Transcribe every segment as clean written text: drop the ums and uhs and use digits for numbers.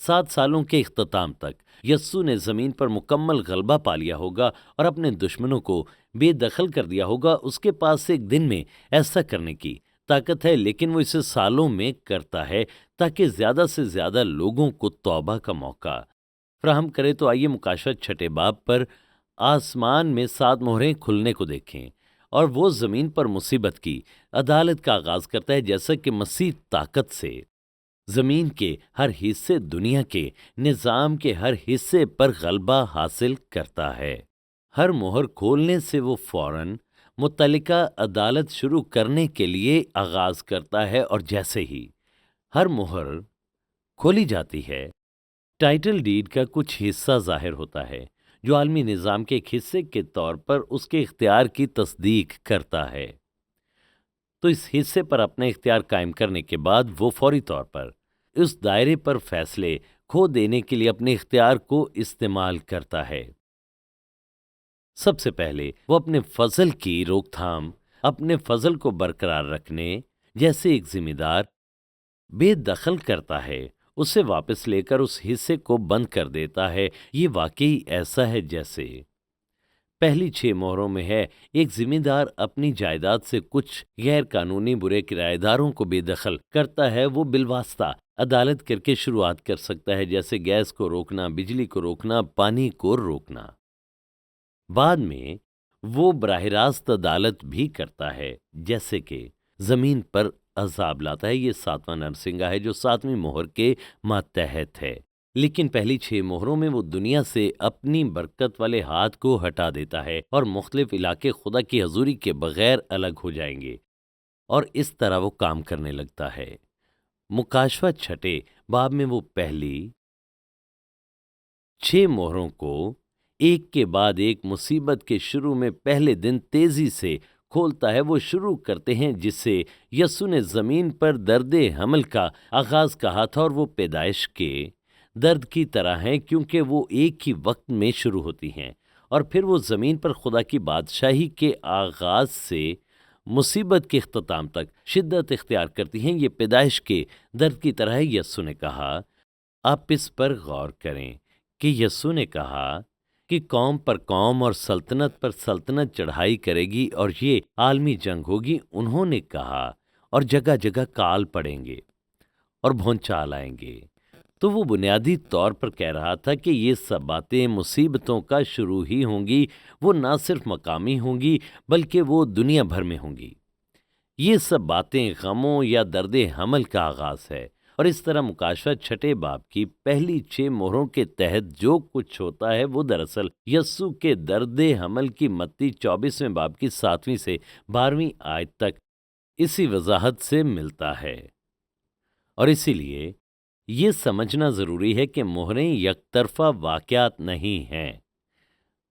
7 سالوں کے اختتام تک یسوع نے زمین پر مکمل غلبہ پا لیا ہوگا اور اپنے دشمنوں کو بے دخل کر دیا ہوگا۔ اس کے پاس ایک دن میں ایسا کرنے کی طاقت ہے، لیکن وہ اسے سالوں میں کرتا ہے تاکہ زیادہ سے زیادہ لوگوں کو توبہ کا موقع فراہم کرے۔ تو آئیے مکاشفہ چھٹے باب پر آسمان میں 7 مہریں کھلنے کو دیکھیں، اور وہ زمین پر مصیبت کی عدالت کا آغاز کرتا ہے، جیسا کہ مسیح طاقت سے زمین کے ہر حصے، دنیا کے نظام کے ہر حصے پر غلبہ حاصل کرتا ہے۔ ہر مہر کھولنے سے وہ فوراً متعلقہ عدالت شروع کرنے کے لیے آغاز کرتا ہے، اور جیسے ہی ہر مہر کھولی جاتی ہے، ٹائٹل ڈیڈ کا کچھ حصہ ظاہر ہوتا ہے جو عالمی نظام کے ایک حصے کے طور پر اس کے اختیار کی تصدیق کرتا ہے۔ تو اس حصے پر اپنا اختیار قائم کرنے کے بعد وہ فوری طور پر اس دائرے پر فیصلے کھو دینے کے لیے اپنے اختیار کو استعمال کرتا ہے۔ سب سے پہلے وہ اپنے فضل کی روک تھام، اپنے فضل کو برقرار رکھنے جیسے ایک ذمہ دار بے دخل کرتا ہے، اسے واپس لے کر اس حصے کو بند کر دیتا ہے۔ یہ واقعی ایسا ہے جیسے پہلی 6 مہروں میں ہے، ایک ذمہ دار اپنی جائیداد سے کچھ غیر قانونی برے کرایہ داروں کو بے دخل کرتا ہے۔ وہ بالواسطہ عدالت کر کے شروعات کر سکتا ہے، جیسے گیس کو روکنا، بجلی کو روکنا، پانی کو روکنا۔ بعد میں وہ براہ راست عدالت بھی کرتا ہے، جیسے کہ زمین پر عذاب لاتا ہے۔ یہ 7واں نرسنگا ہے جو 7ویں مہر کے ماتحت ہے، لیکن پہلی 6 مہروں میں وہ دنیا سے اپنی برکت والے ہاتھ کو ہٹا دیتا ہے، اور مختلف علاقے خدا کی حضوری کے بغیر الگ ہو جائیں گے، اور اس طرح وہ کام کرنے لگتا ہے۔ مکاشفہ چھٹے باب میں وہ پہلی 6 مہروں کو ایک کے بعد ایک مصیبت کے شروع میں پہلے دن تیزی سے کھولتا ہے۔ وہ شروع کرتے ہیں جس سے یسوع نے زمین پر درد حمل کا آغاز کہا تھا، اور وہ پیدائش کے درد کی طرح ہیں، کیونکہ وہ ایک ہی وقت میں شروع ہوتی ہیں، اور پھر وہ زمین پر خدا کی بادشاہی کے آغاز سے مصیبت کے اختتام تک شدت اختیار کرتی ہیں۔ یہ پیدائش کے درد کی طرح ہے۔ یسوع نے کہا، آپ اس پر غور کریں کہ یسوع نے کہا کہ قوم پر قوم اور سلطنت پر سلطنت چڑھائی کرے گی، اور یہ عالمی جنگ ہوگی۔ انہوں نے کہا، اور جگہ جگہ کال پڑیں گے اور بھونچال آئیں گے۔ تو وہ بنیادی طور پر کہہ رہا تھا کہ یہ سب باتیں مصیبتوں کا شروع ہی ہوں گی۔ وہ نہ صرف مقامی ہوں گی بلکہ وہ دنیا بھر میں ہوں گی۔ یہ سب باتیں غموں یا درد حمل کا آغاز ہے، اور اس طرح مکاشفہ چھٹے باب کی پہلی 6 مہروں کے تحت جو کچھ ہوتا ہے وہ دراصل یسوع کے درد حمل کی متی 24ویں باب کی 7ویں سے 12ویں آیت تک اسی وضاحت سے ملتا ہے۔ اور اسی لیے یہ سمجھنا ضروری ہے کہ مہریں یک طرفہ واقعات نہیں ہیں،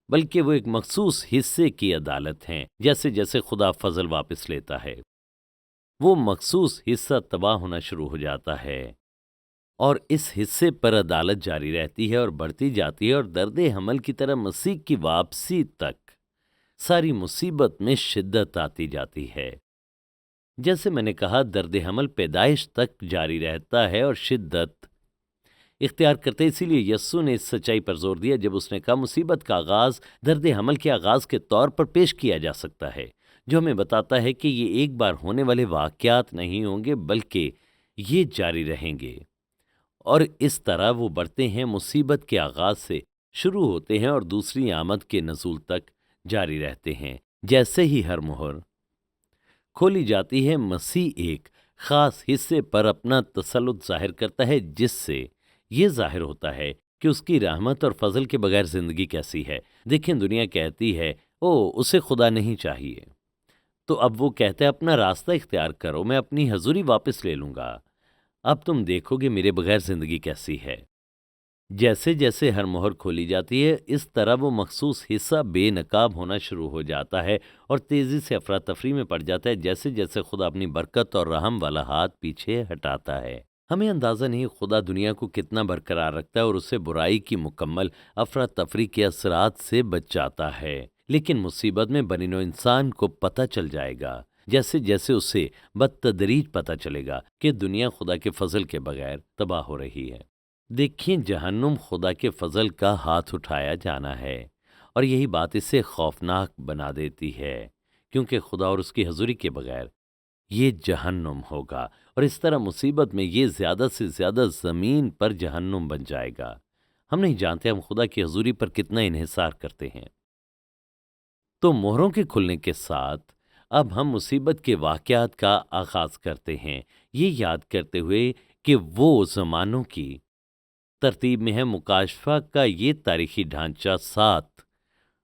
بلکہ وہ ایک مخصوص حصے کی عدالت ہیں۔ جیسے جیسے خدا فضل واپس لیتا ہے، وہ مخصوص حصہ تباہ ہونا شروع ہو جاتا ہے، اور اس حصے پر عدالت جاری رہتی ہے اور بڑھتی جاتی ہے، اور درد حمل کی طرح مسیح کی واپسی تک ساری مصیبت میں شدت آتی جاتی ہے۔ جیسے میں نے کہا، درد حمل پیدائش تک جاری رہتا ہے اور شدت اختیار کرتے۔ اسی لیے یسوع نے اس سچائی پر زور دیا جب اس نے کہا مصیبت کا آغاز درد حمل کے آغاز کے طور پر پیش کیا جا سکتا ہے، جو ہمیں بتاتا ہے کہ یہ ایک بار ہونے والے واقعات نہیں ہوں گے بلکہ یہ جاری رہیں گے، اور اس طرح وہ بڑھتے ہیں، مصیبت کے آغاز سے شروع ہوتے ہیں اور دوسری آمد کے نزول تک جاری رہتے ہیں۔ جیسے ہی ہر مہر کھولی جاتی ہے، مسیح ایک خاص حصے پر اپنا تسلط ظاہر کرتا ہے، جس سے یہ ظاہر ہوتا ہے کہ اس کی رحمت اور فضل کے بغیر زندگی کیسی ہے۔ دیکھیں، دنیا کہتی ہے اسے خدا نہیں چاہیے، تو اب وہ کہتا ہے اپنا راستہ اختیار کرو، میں اپنی حضوری واپس لے لوں گا، اب تم دیکھو گے میرے بغیر زندگی کیسی ہے۔ جیسے جیسے ہر مہر کھولی جاتی ہے، اس طرح وہ مخصوص حصہ بے نقاب ہونا شروع ہو جاتا ہے اور تیزی سے افراتفری میں پڑ جاتا ہے، جیسے جیسے خدا اپنی برکت اور رحم والا ہاتھ پیچھے ہٹاتا ہے۔ ہمیں اندازہ نہیں خدا دنیا کو کتنا برقرار رکھتا ہے اور اسے برائی کی مکمل افراتفری کے اثرات سے بچاتا ہے، لیکن مصیبت میں بنی نوع انسان کو پتہ چل جائے گا، جیسے جیسے اسے بتدریج پتہ چلے گا کہ دنیا خدا کے فضل کے بغیر تباہ ہو رہی ہے۔ دیکھیں، جہنم خدا کے فضل کا ہاتھ اٹھایا جانا ہے، اور یہی بات اسے خوفناک بنا دیتی ہے، کیونکہ خدا اور اس کی حضوری کے بغیر یہ جہنم ہوگا، اور اس طرح مصیبت میں یہ زیادہ سے زیادہ زمین پر جہنم بن جائے گا۔ ہم نہیں جانتے ہم خدا کی حضوری پر کتنا انحصار کرتے ہیں۔ تو مہروں کے کھلنے کے ساتھ اب ہم مصیبت کے واقعات کا آغاز کرتے ہیں، یہ یاد کرتے ہوئے کہ وہ زمانوں کی ترتیب میں ہے۔ مکاشفہ کا یہ تاریخی ڈھانچہ 7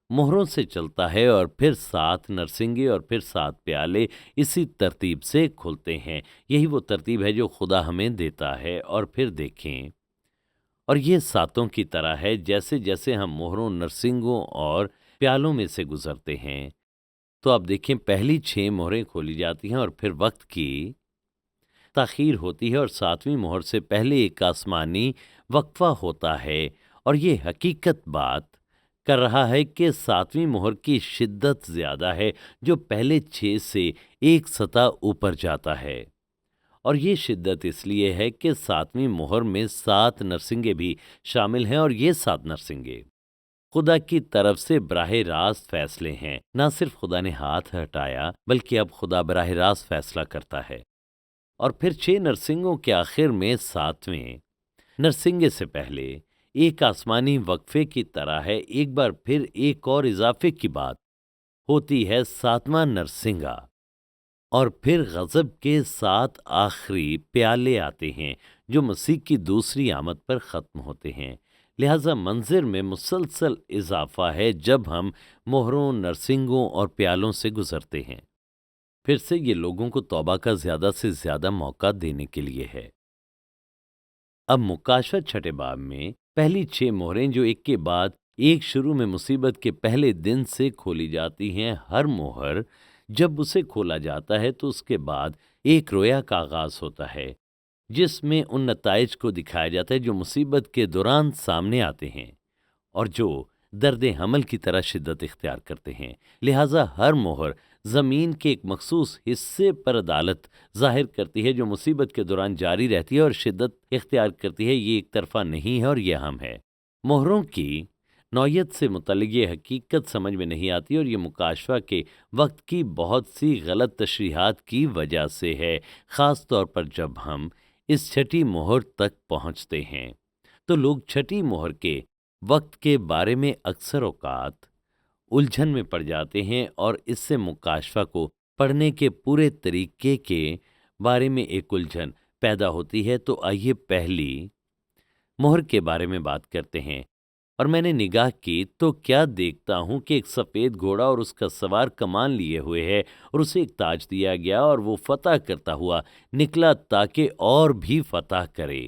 مہروں سے چلتا ہے، اور پھر 7 نرسنگے اور پھر 7 پیالے اسی ترتیب سے کھلتے ہیں۔ یہی وہ ترتیب ہے جو خدا ہمیں دیتا ہے۔ اور پھر دیکھیں، اور یہ ساتوں کی طرح ہے، جیسے جیسے ہم مہروں، نرسنگوں اور پیالوں میں سے گزرتے ہیں، تو آپ دیکھیں پہلی 6 مہریں کھولی جاتی ہیں، اور پھر وقت کی تاخیر ہوتی ہے، اور 7ویں مہر سے پہلے ایک آسمانی وقفہ ہوتا ہے، اور یہ حقیقت بات کر رہا ہے کہ 7ویں مہر کی شدت زیادہ ہے، جو پہلے 6 سے ایک سطح اوپر جاتا ہے، اور یہ شدت اس لیے ہے کہ 7ویں مہر میں 7 نرسنگے بھی شامل ہیں، اور یہ 7 نرسنگے خدا کی طرف سے براہ راست فیصلے ہیں۔ نہ صرف خدا نے ہاتھ ہٹایا، بلکہ اب خدا براہ راست فیصلہ کرتا ہے۔ اور پھر 6 نرسنگوں کے آخر میں 7ویں نرسنگے سے پہلے ایک آسمانی وقفے کی طرح ہے، ایک بار پھر ایک اور اضافے کی بات ہوتی ہے، 7واں نرسنگا، اور پھر غضب کے 7 آخری پیالے آتے ہیں، جو مسیح کی دوسری آمد پر ختم ہوتے ہیں۔ لہذا منظر میں مسلسل اضافہ ہے جب ہم مہروں، نرسنگوں اور پیالوں سے گزرتے ہیں۔ پھر سے یہ لوگوں کو توبہ کا زیادہ سے زیادہ موقع دینے کے لیے ہے۔ اب مکاشفہ چھٹے باب میں پہلی 6 مہریں جو ایک کے بعد ایک شروع میں مصیبت کے پہلے دن سے کھولی جاتی ہیں، ہر مہر جب اسے کھولا جاتا ہے تو اس کے بعد ایک رویا کا آغاز ہوتا ہے، جس میں ان نتائج کو دکھایا جاتا ہے جو مصیبت کے دوران سامنے آتے ہیں، اور جو درد حمل کی طرح شدت اختیار کرتے ہیں۔ لہٰذا ہر مہر زمین کے ایک مخصوص حصے پر عدالت ظاہر کرتی ہے، جو مصیبت کے دوران جاری رہتی ہے اور شدت اختیار کرتی ہے۔ یہ ایک طرفہ نہیں ہے اور یہ اہم ہے۔ مہروں کی نوعیت سے متعلق یہ حقیقت سمجھ میں نہیں آتی، اور یہ مکاشفہ کے وقت کی بہت سی غلط تشریحات کی وجہ سے ہے، خاص طور پر جب ہم اس چھٹی مہر تک پہنچتے ہیں تو لوگ چھٹی مہر کے وقت کے بارے میں اکثر اوقات الجھن میں پڑ جاتے ہیں، اور اس سے مکاشفہ کو پڑھنے کے پورے طریقے کے بارے میں ایک الجھن پیدا ہوتی ہے۔ تو آئیے پہلی مہر کے بارے میں بات کرتے ہیں۔ اور میں نے نگاہ کی تو کیا دیکھتا ہوں کہ ایک سفید گھوڑا اور اس کا سوار کمان لیے ہوئے ہے، اور اسے ایک تاج دیا گیا، اور وہ فتح کرتا ہوا نکلا تاکہ اور بھی فتح کرے۔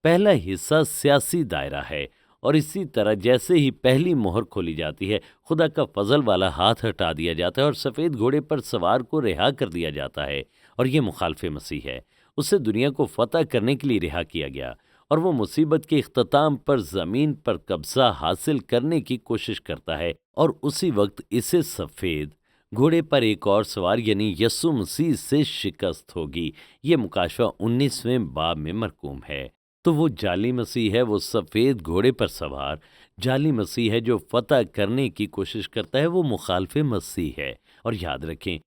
پہلا حصہ سیاسی دائرہ ہے، اور اسی طرح جیسے ہی پہلی مہر کھولی جاتی ہے، خدا کا فضل والا ہاتھ ہٹا دیا جاتا ہے، اور سفید گھوڑے پر سوار کو رہا کر دیا جاتا ہے، اور یہ مخالف مسیح ہے۔ اسے دنیا کو فتح کرنے کے لیے رہا کیا گیا، اور وہ مصیبت کے اختتام پر زمین پر قبضہ حاصل کرنے کی کوشش کرتا ہے، اور اسی وقت اسے سفید گھوڑے پر ایک اور سوار یعنی یسوع مسیح سے شکست ہوگی۔ یہ مکاشفہ 19ویں باب میں مرقوم ہے۔ تو وہ جعلی مسیح ہے، وہ سفید گھوڑے پر سوار جعلی مسیح ہے جو فتح کرنے کی کوشش کرتا ہے، وہ مخالف مسیح ہے۔ اور یاد رکھیں،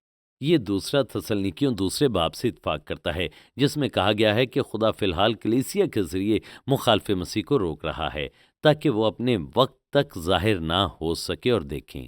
یہ دوسرا تسلنیکیوں دوسرے باب سے اتفاق کرتا ہے، جس میں کہا گیا ہے کہ خدا فی الحال کلیسیا کے ذریعے مخالف مسیح کو روک رہا ہے تاکہ وہ اپنے وقت تک ظاہر نہ ہو سکے۔ اور دیکھیں،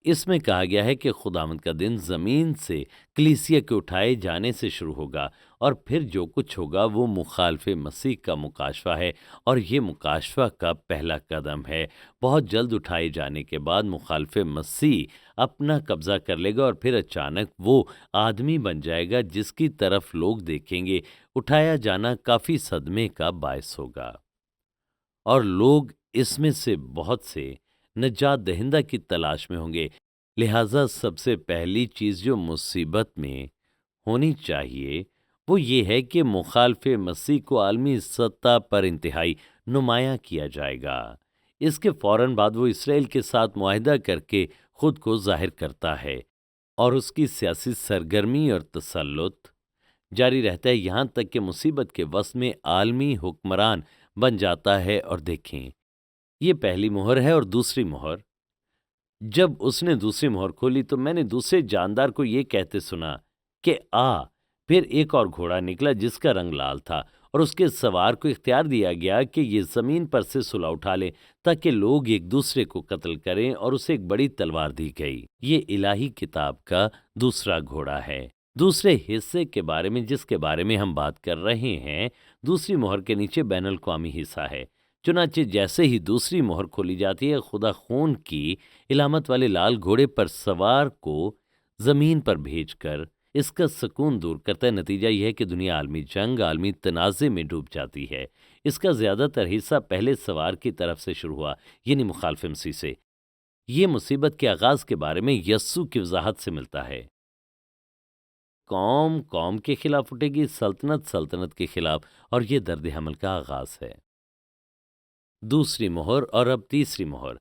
اس میں کہا گیا ہے کہ خداوند کا دن زمین سے کلیسیا کے اٹھائے جانے سے شروع ہوگا، اور پھر جو کچھ ہوگا وہ مخالف مسیح کا مکاشفہ ہے، اور یہ مکاشفہ کا پہلا قدم ہے۔ بہت جلد اٹھائے جانے کے بعد مخالف مسیح اپنا قبضہ کر لے گا، اور پھر اچانک وہ آدمی بن جائے گا جس کی طرف لوگ دیکھیں گے۔ اٹھایا جانا کافی صدمے کا باعث ہوگا، اور لوگ اس میں سے بہت سے نجات دہندہ کی تلاش میں ہوں گے۔ لہٰذا سب سے پہلی چیز جو مصیبت میں ہونی چاہیے وہ یہ ہے کہ مخالف مسیح کو عالمی سطح پر انتہائی نمایاں کیا جائے گا۔ اس کے فوراً بعد وہ اسرائیل کے ساتھ معاہدہ کر کے خود کو ظاہر کرتا ہے، اور اس کی سیاسی سرگرمی اور تسلط جاری رہتا ہے، یہاں تک کہ مصیبت کے وسط میں عالمی حکمران بن جاتا ہے۔ اور دیکھیں، یہ پہلی مہر ہے اور دوسری مہر۔ جب اس نے دوسری مہر کھولی تو میں نے دوسرے جاندار کو یہ کہتے سنا کہ آ۔ پھر ایک اور گھوڑا نکلا جس کا رنگ لال تھا، اور اس کے سوار کو اختیار دیا گیا کہ یہ زمین پر سے صلہ اٹھا لے تاکہ لوگ ایک دوسرے کو قتل کریں، اور اسے ایک بڑی تلوار دی گئی۔ یہ الہی کتاب کا دوسرا گھوڑا ہے۔ دوسرے حصے کے بارے میں، جس کے بارے میں ہم بات کر رہے ہیں، دوسری مہر کے نیچے بین الاقوامی حصہ ہے۔ چنانچہ جیسے ہی دوسری مہر کھولی جاتی ہے، خدا خون کی علامت والے لال گھوڑے پر سوار کو زمین پر بھیج کر اس کا سکون دور کرتا ہے۔ نتیجہ یہ ہے کہ دنیا عالمی جنگ، عالمی تنازع میں ڈوب جاتی ہے۔ اس کا زیادہ تر حصہ پہلے سوار کی طرف سے شروع ہوا، یعنی مخالف مسیح سے۔ یہ مصیبت کے آغاز کے بارے میں یسوع کی وضاحت سے ملتا ہے۔ قوم قوم کے خلاف اٹھے گی، سلطنت سلطنت کے خلاف، اور یہ درد حمل کا آغاز ہے۔ دوسری مہر اور اب تیسری مہر۔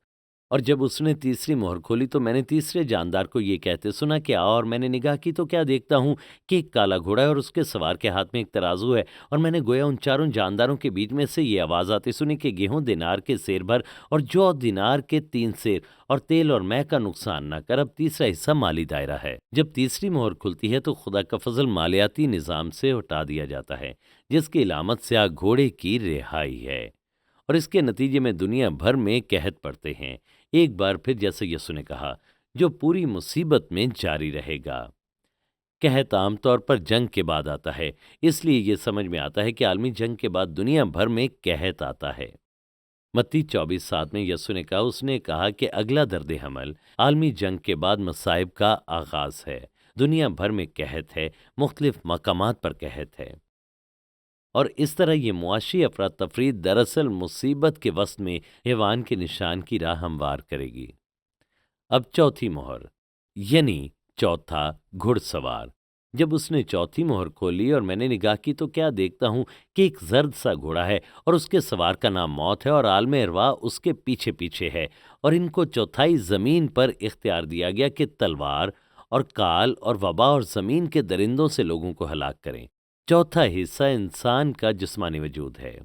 اور جب اس نے تیسری مہر کھولی تو میں نے تیسرے جاندار کو یہ کہتے سنا کہ آ۔ اور میں نے نگاہ کی تو کیا دیکھتا ہوں کہ ایک کالا گھوڑا ہے، اور اس کے سوار کے ہاتھ میں ایک ترازو ہے۔ اور میں نے گویا ان چاروں جانداروں کے بیچ میں سے یہ آواز آتی سنی کہ گیہوں دینار کے سیر بھر، اور جو دینار کے 3 سیر، اور تیل اور مے کا نقصان نہ کر۔ اب تیسرا حصہ مالی دائرہ ہے۔ جب تیسری مہر کھلتی ہے تو خدا کا فضل مالیاتی نظام سے ہٹا دیا جاتا ہے، جس کی علامت سیاہ گھوڑے کی رہائی ہے، اور اس کے نتیجے میں دنیا بھر میں قحط پڑتے ہیں۔ ایک بار پھر جیسے یسوع نے کہا، جو پوری مصیبت میں جاری رہے گا۔ قحط عام طور پر جنگ کے بعد آتا ہے، اس لیے یہ سمجھ میں آتا ہے کہ عالمی جنگ کے بعد دنیا بھر میں قحط آتا ہے۔ متی 24:7 میں یسوع نے کہا، اس نے کہا کہ اگلا درد حمل عالمی جنگ کے بعد مصائب کا آغاز ہے۔ دنیا بھر میں قحط ہے، مختلف مقامات پر قحط ہے، اور اس طرح یہ معاشی افراتفری دراصل مصیبت کے وسط میں ایوان کے نشان کی راہ ہموار کرے گی۔ اب چوتھی مہر، یعنی چوتھا گھڑ سوار۔ جب اس نے چوتھی مہر کھولی اور میں نے نگاہ کی تو کیا دیکھتا ہوں کہ ایک زرد سا گھوڑا ہے، اور اس کے سوار کا نام موت ہے، اور عالم ارواح اس کے پیچھے پیچھے ہے، اور ان کو چوتھائی زمین پر اختیار دیا گیا کہ تلوار اور کال اور وبا اور زمین کے درندوں سے لوگوں کو ہلاک کریں۔ چوتھا حصہ انسان کا جسمانی وجود ہے،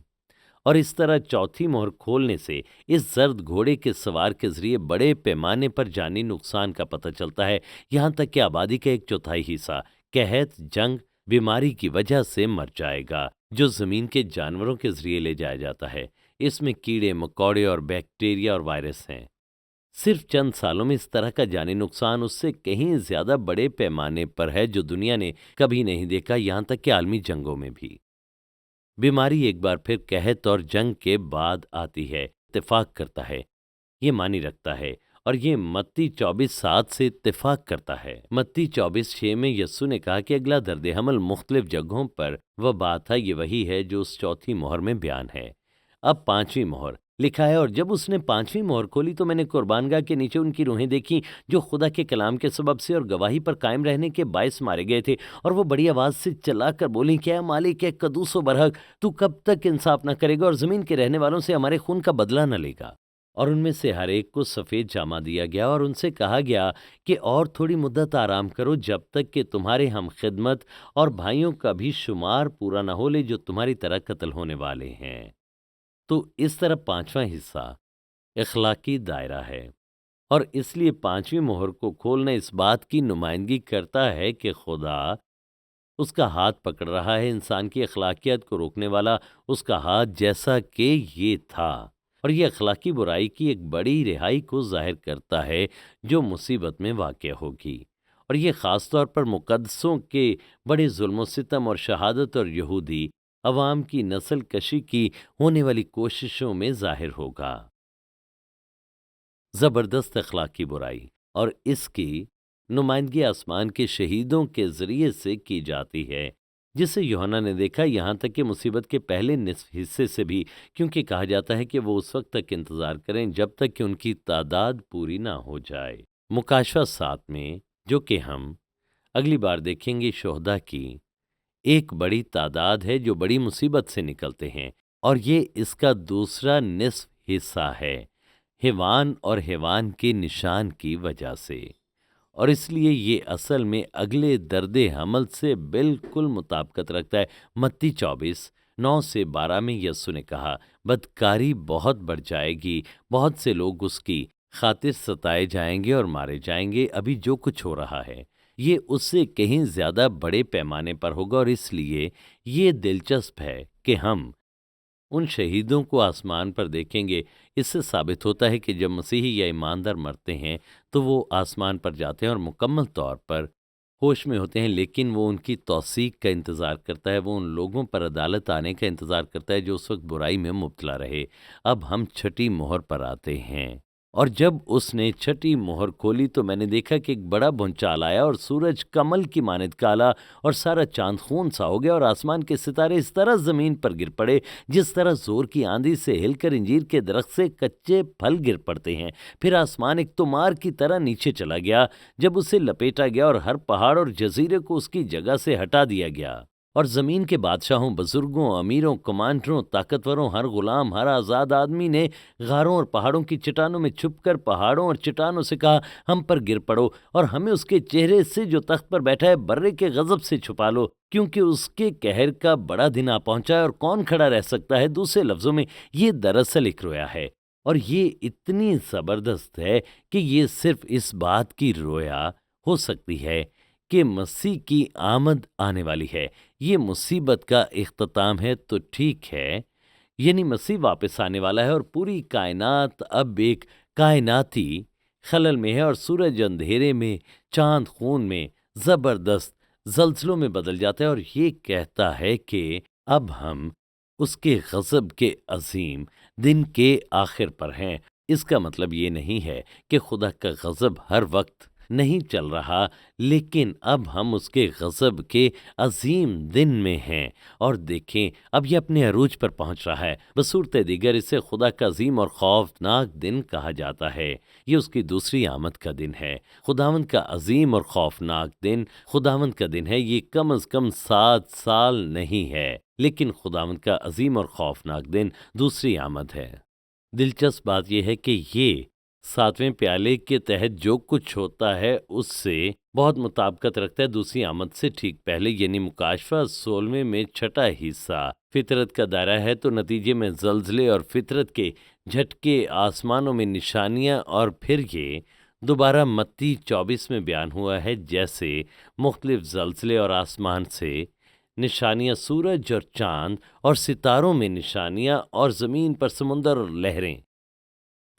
اور اس طرح چوتھی مہر کھولنے سے اس زرد گھوڑے کے سوار کے ذریعے بڑے پیمانے پر جانی نقصان کا پتہ چلتا ہے، یہاں تک کہ آبادی کا ایک چوتھائی حصہ قحط، جنگ، بیماری کی وجہ سے مر جائے گا، جو زمین کے جانوروں کے ذریعے لے جایا جاتا ہے۔ اس میں کیڑے مکوڑے اور بیکٹیریا اور وائرس ہیں۔ صرف چند سالوں میں اس طرح کا جانی نقصان اس سے کہیں زیادہ بڑے پیمانے پر ہے جو دنیا نے کبھی نہیں دیکھا، یہاں تک کہ عالمی جنگوں میں بھی۔ بیماری ایک بار پھر قحط اور جنگ کے بعد آتی ہے، اتفاق کرتا ہے، یہ معنی رکھتا ہے، اور یہ متی 24:7 سے اتفاق کرتا ہے۔ متی 24:6 میں یسوع نے کہا کہ اگلا درد حمل مختلف جگہوں پر وبا تھا، یہ وہی ہے جو اس چوتھی مہر میں بیان ہے۔ اب پانچویں مہر لکھا ہے، اور جب اس نے پانچویں مہر کھولی تو میں نے قربان گاہ کے نیچے ان کی روحیں دیکھیں جو خدا کے کلام کے سبب سے اور گواہی پر قائم رہنے کے باعث مارے گئے تھے، اور وہ بڑی آواز سے چلا کر بولیں کہ اے مالک، اے قدوس و برحق، تو کب تک انصاف نہ کرے گا اور زمین کے رہنے والوں سے ہمارے خون کا بدلہ نہ لے گا؟ اور ان میں سے ہر ایک کو سفید جامہ دیا گیا، اور ان سے کہا گیا کہ اور تھوڑی مدت آرام کرو، جب تک کہ تمہارے ہم خدمت اور بھائیوں کا بھی شمار پورا نہ ہو لے جو تمہاری طرح قتل ہونے والے ہیں۔ تو اس طرح پانچواں حصہ اخلاقی دائرہ ہے، اور اس لیے پانچویں مہر کو کھولنا اس بات کی نمائندگی کرتا ہے کہ خدا اس کا ہاتھ پکڑ رہا ہے، انسان کی اخلاقیات کو روکنے والا اس کا ہاتھ جیسا کہ یہ تھا، اور یہ اخلاقی برائی کی ایک بڑی رہائی کو ظاہر کرتا ہے جو مصیبت میں واقع ہوگی، اور یہ خاص طور پر مقدسوں کے بڑے ظلم و ستم اور شہادت اور یہودی عوام کی نسل کشی کی ہونے والی کوششوں میں ظاہر ہوگا۔ زبردست اخلاقی برائی، اور اس کی نمائندگی آسمان کے شہیدوں کے ذریعے سے کی جاتی ہے، جسے یوحنا نے دیکھا، یہاں تک کہ مصیبت کے پہلے نصف حصے سے بھی، کیونکہ کہا جاتا ہے کہ وہ اس وقت تک انتظار کریں جب تک کہ ان کی تعداد پوری نہ ہو جائے۔ مکاشفہ 7 میں، جو کہ ہم اگلی بار دیکھیں گے، شہداء کی ایک بڑی تعداد ہے جو بڑی مصیبت سے نکلتے ہیں، اور یہ اس کا دوسرا نصف حصہ ہے، حیوان اور حیوان کے نشان کی وجہ سے، اور اس لیے یہ اصل میں اگلے درد حمل سے بالکل مطابقت رکھتا ہے۔ متی 24:9 سے 12 میں یسوع نے کہا، بدکاری بہت بڑھ جائے گی، بہت سے لوگ اس کی خاطر ستائے جائیں گے اور مارے جائیں گے۔ ابھی جو کچھ ہو رہا ہے یہ اس سے کہیں زیادہ بڑے پیمانے پر ہوگا، اور اس لیے یہ دلچسپ ہے کہ ہم ان شہیدوں کو آسمان پر دیکھیں گے۔ اس سے ثابت ہوتا ہے کہ جب مسیحی یا ایماندار مرتے ہیں تو وہ آسمان پر جاتے ہیں اور مکمل طور پر ہوش میں ہوتے ہیں، لیکن وہ ان کی توثیق کا انتظار کرتا ہے، وہ ان لوگوں پر عدالت آنے کا انتظار کرتا ہے جو اس وقت برائی میں مبتلا رہے۔ اب ہم چھٹی مہر پر آتے ہیں، اور جب اس نے چھٹی مہر کھولی تو میں نے دیکھا کہ ایک بڑا بھونچال آیا، اور سورج کمل کی مانند کالا اور سارا چاند خون سا ہو گیا، اور آسمان کے ستارے اس طرح زمین پر گر پڑے جس طرح زور کی آندھی سے ہل کر انجیر کے درخت سے کچے پھل گر پڑتے ہیں۔ پھر آسمان ایک تومار کی طرح نیچے چلا گیا جب اسے لپیٹا گیا، اور ہر پہاڑ اور جزیرے کو اس کی جگہ سے ہٹا دیا گیا، اور زمین کے بادشاہوں، بزرگوں، امیروں، کمانڈروں، طاقتوروں، ہر غلام، ہر آزاد آدمی نے غاروں اور پہاڑوں کی چٹانوں میں چھپ کر پہاڑوں اور چٹانوں سے کہا، ہم پر گر پڑو اور ہمیں اس کے چہرے سے جو تخت پر بیٹھا ہے برے کے غضب سے چھپا لو، کیونکہ اس کے قہر کا بڑا دن آ پہنچا ہے، اور کون کھڑا رہ سکتا ہے؟ دوسرے لفظوں میں یہ دراصل ایک رویا ہے، اور یہ اتنی زبردست ہے کہ یہ صرف اس بات کی رویا ہو سکتی ہے کہ مسیح کی آمد آنے والی ہے۔ یہ مصیبت کا اختتام ہے تو ٹھیک ہے، یعنی مسیح واپس آنے والا ہے، اور پوری کائنات اب ایک کائناتی خلل میں ہے، اور سورج اندھیرے میں، چاند خون میں، زبردست زلزلوں میں بدل جاتا ہے، اور یہ کہتا ہے کہ اب ہم اس کے غضب کے عظیم دن کے آخر پر ہیں۔ اس کا مطلب یہ نہیں ہے کہ خدا کا غضب ہر وقت نہیں چل رہا، لیکن اب ہم اس کے غضب کے عظیم دن میں ہیں، اور دیکھیں اب یہ اپنے عروج پر پہنچ رہا ہے۔ بصورت دیگر اسے خدا کا عظیم اور خوفناک دن کہا جاتا ہے۔ یہ اس کی دوسری آمد کا دن ہے۔ خداوند کا عظیم اور خوفناک دن خداوند کا دن ہے۔ یہ کم از کم 7 سال نہیں ہے، لیکن خداوند کا عظیم اور خوفناک دن دوسری آمد ہے۔ دلچسپ بات یہ ہے کہ یہ 7ویں پیالے کے تحت جو کچھ ہوتا ہے اس سے بہت مطابقت رکھتا ہے دوسری آمد سے ٹھیک پہلے، یعنی مکاشفہ 16 میں چھٹا حصہ فطرت کا دائرہ ہے، تو نتیجے میں زلزلے اور فطرت کے جھٹکے، آسمانوں میں نشانیاں، اور پھر یہ دوبارہ متی 24 میں بیان ہوا ہے جیسے مختلف زلزلے اور آسمان سے نشانیاں، سورج اور چاند اور ستاروں میں نشانیاں، اور زمین پر سمندر اور لہریں۔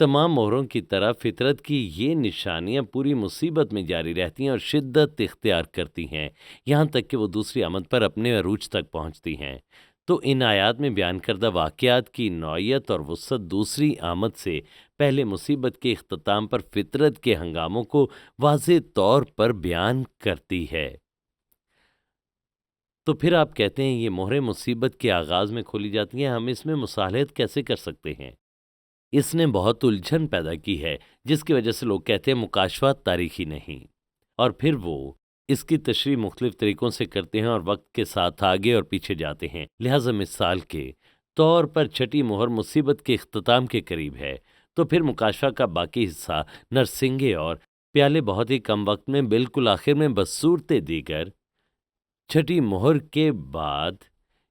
تمام مہروں کی طرح فطرت کی یہ نشانیاں پوری مصیبت میں جاری رہتی ہیں اور شدت اختیار کرتی ہیں، یہاں تک کہ وہ دوسری آمد پر اپنے عروج تک پہنچتی ہیں۔ تو ان آیات میں بیان کردہ واقعات کی نوعیت اور وسعت دوسری آمد سے پہلے مصیبت کے اختتام پر فطرت کے ہنگاموں کو واضح طور پر بیان کرتی ہے۔ تو پھر آپ کہتے ہیں یہ مہریں مصیبت کے آغاز میں کھولی جاتی ہیں، ہم اس میں مصالحت کیسے کر سکتے ہیں؟ اس نے بہت الجھن پیدا کی ہے، جس کی وجہ سے لوگ کہتے ہیں مکاشفات تاریخی نہیں، اور پھر وہ اس کی تشریح مختلف طریقوں سے کرتے ہیں اور وقت کے ساتھ آگے اور پیچھے جاتے ہیں۔ لہٰذا مثال کے طور پر چھٹی مہر مصیبت کے اختتام کے قریب ہے، تو پھر مکاشفہ کا باقی حصہ نرسنگے اور پیالے بہت ہی کم وقت میں بالکل آخر میں بصورت دیگر چھٹی مہر کے بعد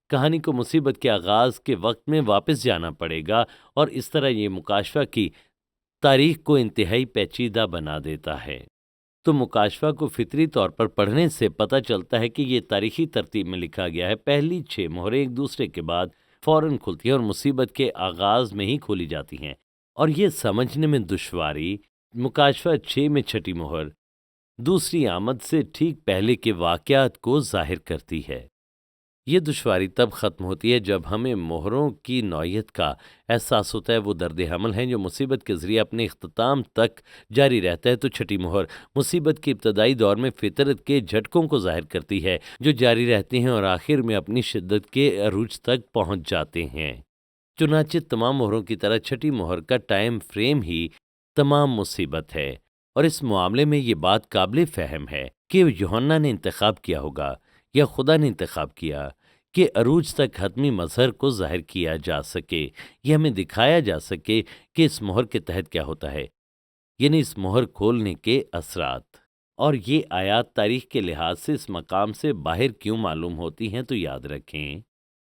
کہانی کو مصیبت کے آغاز کے وقت میں واپس جانا پڑے گا، اور اس طرح یہ مکاشفہ کی تاریخ کو انتہائی پیچیدہ بنا دیتا ہے۔ تو مکاشفہ کو فطری طور پر پڑھنے سے پتہ چلتا ہے کہ یہ تاریخی ترتیب میں لکھا گیا ہے۔ پہلی 6 مہریں ایک دوسرے کے بعد فوراً کھلتی ہیں اور مصیبت کے آغاز میں ہی کھولی جاتی ہیں، اور یہ سمجھنے میں دشواری مکاشفہ 6 میں چھٹی مہر دوسری آمد سے ٹھیک پہلے کے واقعات کو ظاہر کرتی ہے۔ یہ دشواری تب ختم ہوتی ہے جب ہمیں مہروں کی نوعیت کا احساس ہوتا ہے۔ وہ درد حمل ہیں جو مصیبت کے ذریعے اپنے اختتام تک جاری رہتا ہے۔ تو چھٹی مہر مصیبت کے ابتدائی دور میں فطرت کے جھٹکوں کو ظاہر کرتی ہے جو جاری رہتے ہیں اور آخر میں اپنی شدت کے عروج تک پہنچ جاتے ہیں۔ چنانچہ تمام مہروں کی طرح چھٹی مہر کا ٹائم فریم ہی تمام مصیبت ہے، اور اس معاملے میں یہ بات قابل فہم ہے کہ یوحنا نے انتخاب کیا ہوگا یا خدا نے انتخاب کیا کہ عروج تک حتمی مظہر کو ظاہر کیا جا سکے، یہ ہمیں دکھایا جا سکے کہ اس مہر کے تحت کیا ہوتا ہے، یعنی اس مہر کھولنے کے اثرات۔ اور یہ آیات تاریخ کے لحاظ سے اس مقام سے باہر کیوں معلوم ہوتی ہیں؟ تو یاد رکھیں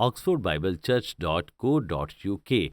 oxfordbiblechurch.co.uk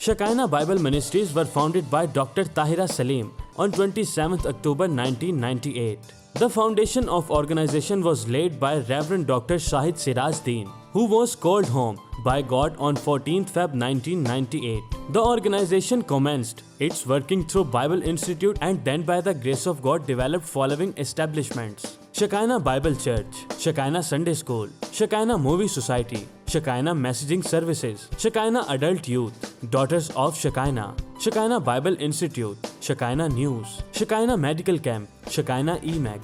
Shekinah Bible Ministries were founded by Dr. Tahira Salim on 27th October 1998. The foundation of organization was laid by Reverend Dr. Shahid Siraj Deen, who was called home by God on 14th Feb 1998. The organization commenced its working through Bible Institute and then by the grace of God developed following establishments: Shekinah Bible Church, Shekinah Sunday School, Shekinah Movie Society, Shekinah Messaging Services, Shekinah Adult Youth, Daughters of Shekinah, Shekinah Bible Institute, Shekinah News, Shekinah Medical Camp, Shekinah EMAG.